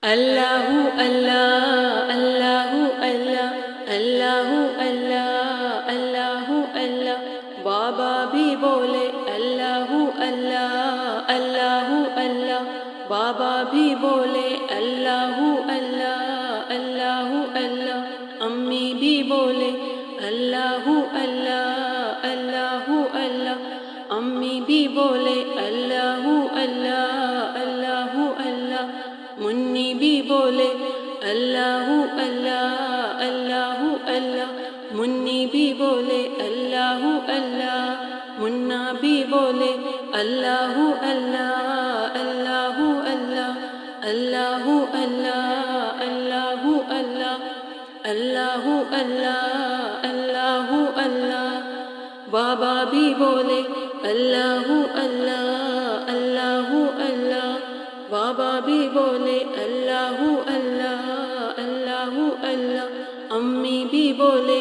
اللہ اللہ اللہ اللہ اللہ اللہ اللہ اللہ بابا بھی بولے اللہ اللہ اللہ اللہ بابا بھی بولے اللہ اللہ اللہ اللہ امی بھی بولے اللہ اللہ اللہ اللہ امی بھی بولے اللہ اللہ اللہ اللہ منی بھی بولے اللہ اللہ اللہ اللہ منی بھی بولے اللہ اللہ منا بھی بولے اللہ اللہ اللہ اللہ اللہ اللہ اللہ اللہ اللہ اللہ اللہ اللہ بابا بھی بولے اللہ اللہ اللہ اللہ بابا بھی بولے اللہ اللہ اللہ اللہ امی بھی بولے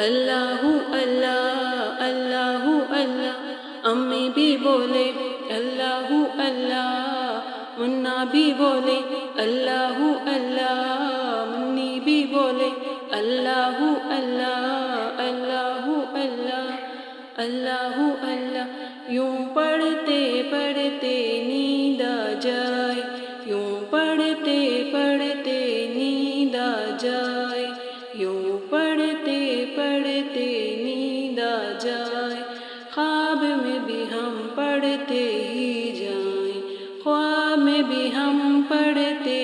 اللہ اللہ اللہ اللہ امی بھی بولے اللہ اللہ منا بھی بولے اللہ اللہ منی بھی بولے اللہ اللہ اللہ اللہ اللہ اللہ یوں پڑھتے پڑھتے نیند آ جائے یوں پڑھتے پڑھتے نیند آ جائے یوں پڑھتے پڑھتے نیند آ جائے خواب میں بھی ہم پڑھتے ہی جائیں خواب میں بھی ہم پڑھتے